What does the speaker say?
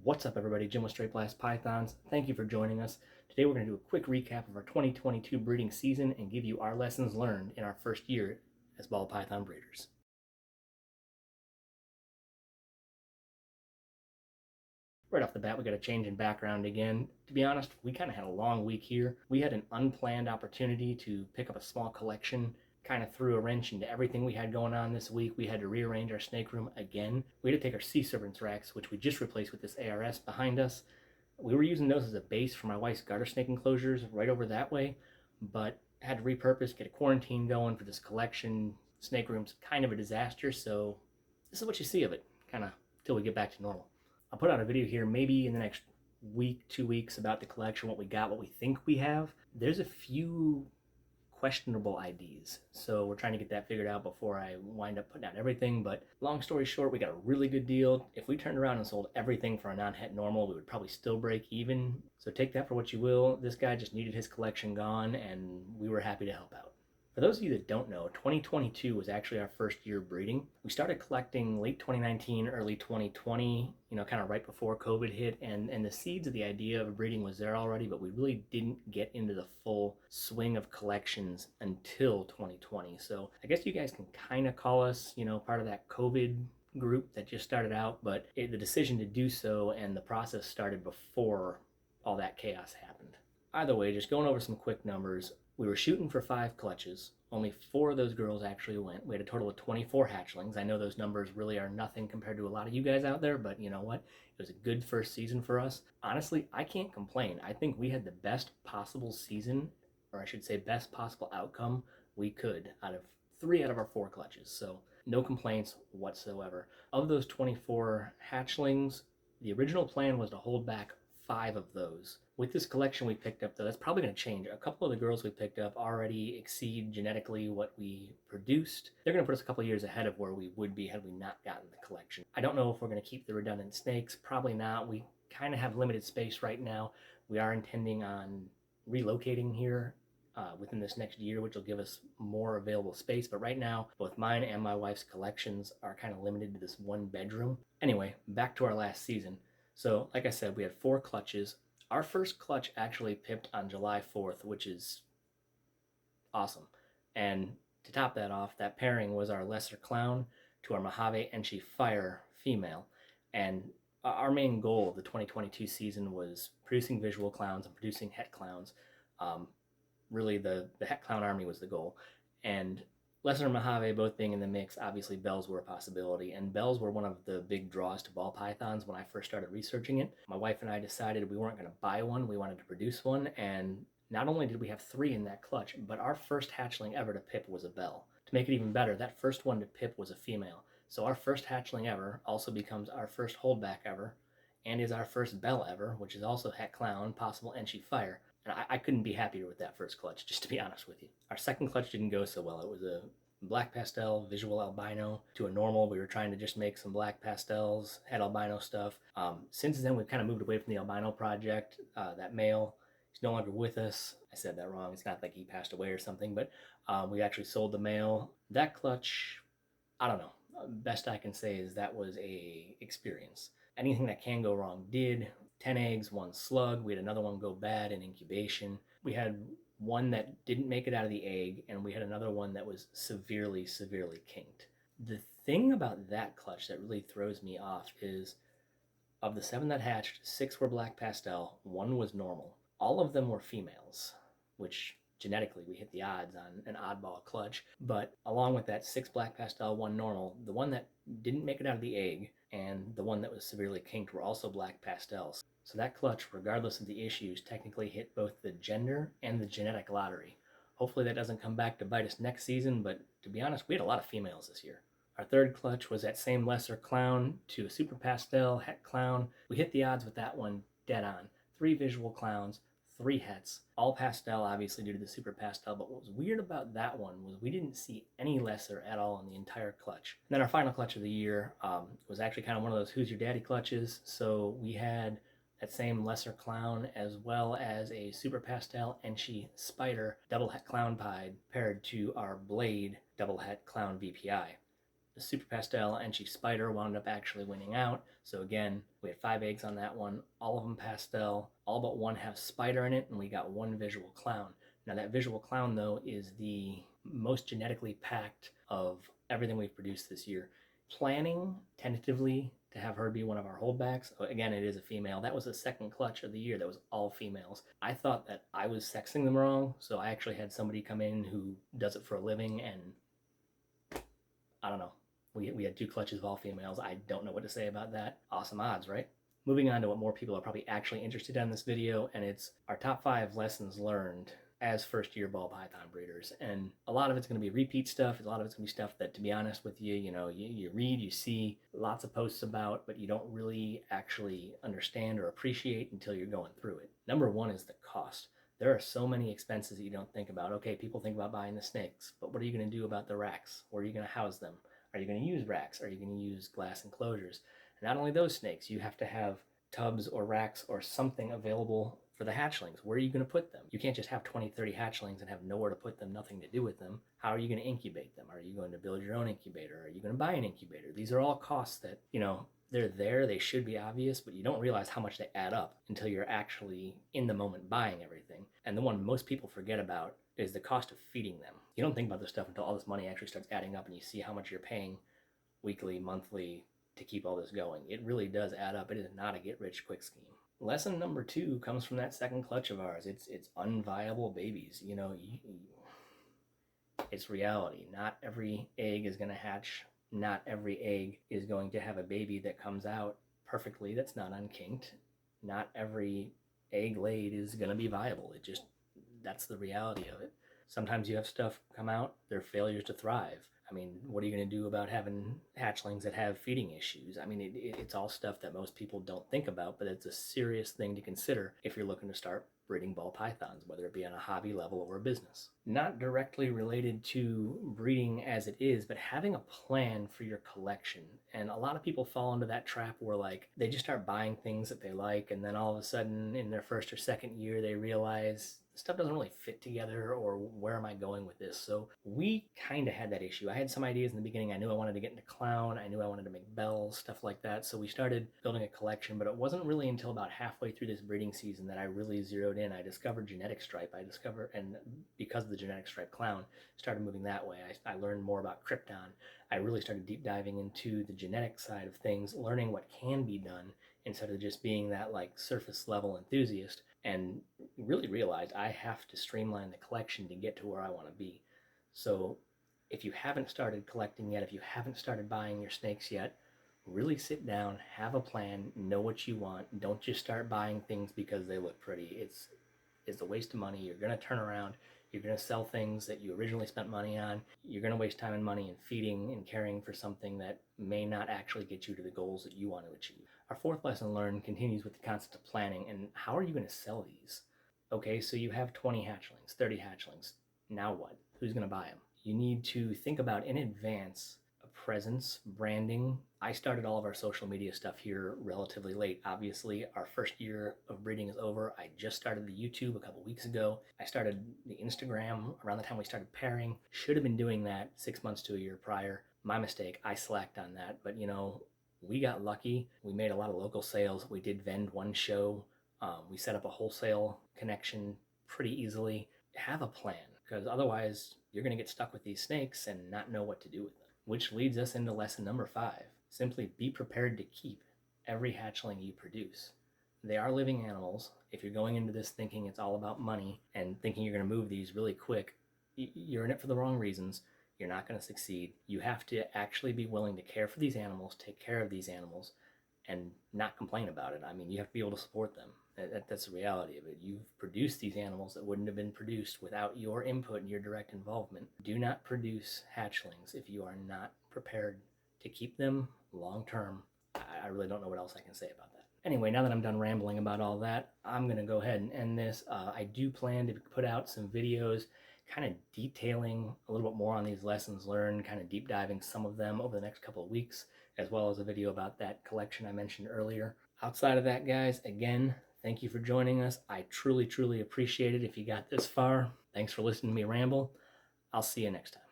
What's up, everybody? Jim with Straight Blast Pythons. Thank you for joining us. Today we're going to do a quick recap of our 2022 breeding season and give you our lessons learned in our first year as ball python breeders. Right off the bat, we got a change in background again. To be honest, we kind of had a long week here. We had an unplanned opportunity to pick up a small collection, kind of threw a wrench into everything we had going on this week. We had to rearrange our snake room again. We had to take our sea serpents racks, which we just replaced with this ARS behind us. We were using those as a base for my wife's garter snake enclosures right over that way, but had to repurpose, get a quarantine going for this collection. Snake room's kind of a disaster, so this is what you see of it, kind of till we get back to normal. I'll put out a video here maybe in the next week, 2 weeks about the collection, what we got, what we think we have. There's a few questionable IDs, so we're trying to get that figured out before I wind up putting out everything. But long story short, we got a really good deal. If we turned around and sold everything for a non-het normal, we would probably still break even, so take that for what you will. This guy just needed his collection gone, and we were happy to help out. For those of you that don't know, 2022 was actually our first year breeding. We started collecting late 2019, early 2020, kind of right before COVID hit, and the seeds of the idea of breeding was there already, but we really didn't get into the full swing of collections until 2020. So I guess you guys can kind of call us, part of that COVID group that just started out, but the decision to do so and the process started before all that chaos happened. Either way, just going over some quick numbers, we were shooting for 5 clutches. Only 4 of those girls actually went. We had a total of 24 hatchlings. I know those numbers really are nothing compared to a lot of you guys out there, but you know what? It was a good first season for us. Honestly, I can't complain. I think we had the best possible season, or I should say best possible outcome we could out of 3 out of our 4 clutches. So no complaints whatsoever. Of those 24 hatchlings, the original plan was to hold back 5 of those. With this collection we picked up, though, that's probably going to change. A couple of the girls we picked up already exceed genetically what we produced. They're going to put us a couple of years ahead of where we would be had we not gotten the collection. I don't know if we're going to keep the redundant snakes. Probably not. We kind of have limited space right now. We are intending on relocating here within this next year, which will give us more available space. But right now, both mine and my wife's collections are kind of limited to this 1 bedroom. Anyway, back to our last season. So, like I said, we had 4 clutches. Our first clutch actually pipped on July 4th, which is awesome. And to top that off, that pairing was our lesser clown to our Mojave Enchi Fire female. And our main goal of the 2022 season was producing visual clowns and producing het clowns. Really, the het clown army was the goal. And Lesser and Mojave both being in the mix, obviously bells were a possibility, and bells were one of the big draws to ball pythons when I first started researching it. My wife and I decided we weren't going to buy one, we wanted to produce one, and not only did we have 3 in that clutch, but our first hatchling ever to pip was a bell. To make it even better, that first one to pip was a female. So our first hatchling ever also becomes our first holdback ever, and is our first bell ever, which is also het clown, possible Enchi Fire. And I couldn't be happier with that first clutch, just to be honest with you. Our second clutch didn't go so well. It was a black pastel visual albino to a normal. We were trying to just make some black pastels, had albino stuff. Since then, we've kind of moved away from the albino project. That male is no longer with us. I said that wrong. It's not like he passed away or something, but we actually sold the male. That clutch, I don't know. Best I can say is that was a experience. Anything that can go wrong did. 10 eggs, 1 slug. We had another one go bad in incubation. We had one that didn't make it out of the egg, and we had another one that was severely, severely kinked. The thing about that clutch that really throws me off is, of the 7 that hatched, 6 were black pastel, 1 was normal. All of them were females, which genetically we hit the odds on an oddball clutch. But along with that 6 black pastel, 1 normal, the one that didn't make it out of the egg and the one that was severely kinked were also black pastels. So that clutch, regardless of the issues, technically hit both the gender and the genetic lottery. Hopefully that doesn't come back to bite us next season, but to be honest, we had a lot of females this year. Our third clutch was that same lesser clown to a super pastel het clown. We hit the odds with that one dead on. 3 visual clowns, 3 hets, all pastel, obviously due to the super pastel. But what was weird about that one was we didn't see any lesser at all in the entire clutch. And then our final clutch of the year was actually kind of one of those who's your daddy clutches. So we had that same lesser clown as well as a super pastel Enchi Spider double het clown pied paired to our blade double het clown VPI. The Super Pastel and she Spider wound up actually winning out. So again, we had 5 eggs on that one. All of them pastel. All but one have Spider in it, and we got one visual clown. Now that visual clown, though, is the most genetically packed of everything we've produced this year. Planning tentatively to have her be one of our holdbacks. Again, it is a female. That was the second clutch of the year. That was all females. I thought that I was sexing them wrong, so I actually had somebody come in who does it for a living, and I don't know. We had 2 clutches of all females. I don't know what to say about that. Awesome odds, right? Moving on to what more people are probably actually interested in this video, and it's our top 5 lessons learned as first-year ball python breeders. And a lot of it's going to be repeat stuff. A lot of it's going to be stuff that, to be honest with you, you read, you see lots of posts about, but you don't really actually understand or appreciate until you're going through it. Number 1 is the cost. There are so many expenses that you don't think about. Okay, people think about buying the snakes, but what are you going to do about the racks? Where are you going to house them? Are you going to use racks? Are you going to use glass enclosures? And not only those snakes, you have to have tubs or racks or something available for the hatchlings. Where are you going to put them? You can't just have 20, 30 hatchlings and have nowhere to put them, nothing to do with them. How are you going to incubate them? Are you going to build your own incubator? Are you going to buy an incubator? These are all costs that, they're there, they should be obvious, but you don't realize how much they add up until you're actually in the moment buying everything. And the one most people forget about is the cost of feeding them. You don't think about this stuff until all this money actually starts adding up and you see how much you're paying weekly, monthly to keep all this going. It really does add up. It is not a get-rich-quick scheme. Lesson number 2 comes from that second clutch of ours. It's unviable babies. It's reality. Not every egg is going to hatch. Not every egg is going to have a baby that comes out perfectly that's not unkinked. Not every egg laid is going to be viable. That's the reality of it. Sometimes you have stuff come out, they're failures to thrive. I mean, what are you going to do about having hatchlings that have feeding issues? I mean, it's all stuff that most people don't think about, but it's a serious thing to consider if you're looking to start breeding ball pythons, whether it be on a hobby level or a business. Not directly related to breeding as it is, but having a plan for your collection. And a lot of people fall into that trap where they just start buying things that they like, and then all of a sudden in their first or second year they realize stuff doesn't really fit together, or where am I going with this? So we kind of had that issue. I had some ideas in the beginning. I knew I wanted to get into clown. I knew I wanted to make bells, stuff like that. So we started building a collection, but it wasn't really until about halfway through this breeding season that I really zeroed in. I discovered genetic stripe. And because of the genetic stripe clown, started moving that way. I learned more about Krypton. I really started deep diving into the genetic side of things, learning what can be done instead of just being that surface level enthusiast, and really realized I have to streamline the collection to get to where I want to be. So if you haven't started collecting yet, if you haven't started buying your snakes yet, really sit down, have a plan, know what you want. Don't just start buying things because they look pretty. It's a waste of money. You're going to turn around. You're going to sell things that you originally spent money on. You're going to waste time and money in feeding and caring for something that may not actually get you to the goals that you want to achieve. Our 4th lesson learned continues with the concept of planning, and how are you going to sell these? Okay, so you have 20 hatchlings, 30 hatchlings. Now what? Who's going to buy them? You need to think about in advance a presence, branding. I started all of our social media stuff here relatively late. Obviously, our first year of breeding is over. I just started the YouTube a couple weeks ago. I started the Instagram around the time we started pairing. Should have been doing that 6 months to a year prior. My mistake. I slacked on that, but we got lucky. We made a lot of local sales. We did vend one show. We set up a wholesale connection pretty easily. Have a plan, because otherwise you're going to get stuck with these snakes and not know what to do with them. Which leads us into lesson number 5. Simply be prepared to keep every hatchling you produce. They are living animals. If you're going into this thinking it's all about money and thinking you're going to move these really quick, you're in it for the wrong reasons. You're not going to succeed. You have to actually be willing to care for these animals, take care of these animals, and not complain about it. I mean, you have to be able to support them. That's the reality of it. You've produced these animals that wouldn't have been produced without your input and your direct involvement. Do not produce hatchlings if you are not prepared to keep them long term. I really don't know what else I can say about that. Anyway, now that I'm done rambling about all that, I'm going to go ahead and end this. I do plan to put out some videos kind of detailing a little bit more on these lessons learned, kind of deep diving some of them over the next couple of weeks, as well as a video about that collection I mentioned earlier. Outside of that, guys, again, thank you for joining us. I truly, truly appreciate it if you got this far. Thanks for listening to me ramble. I'll see you next time.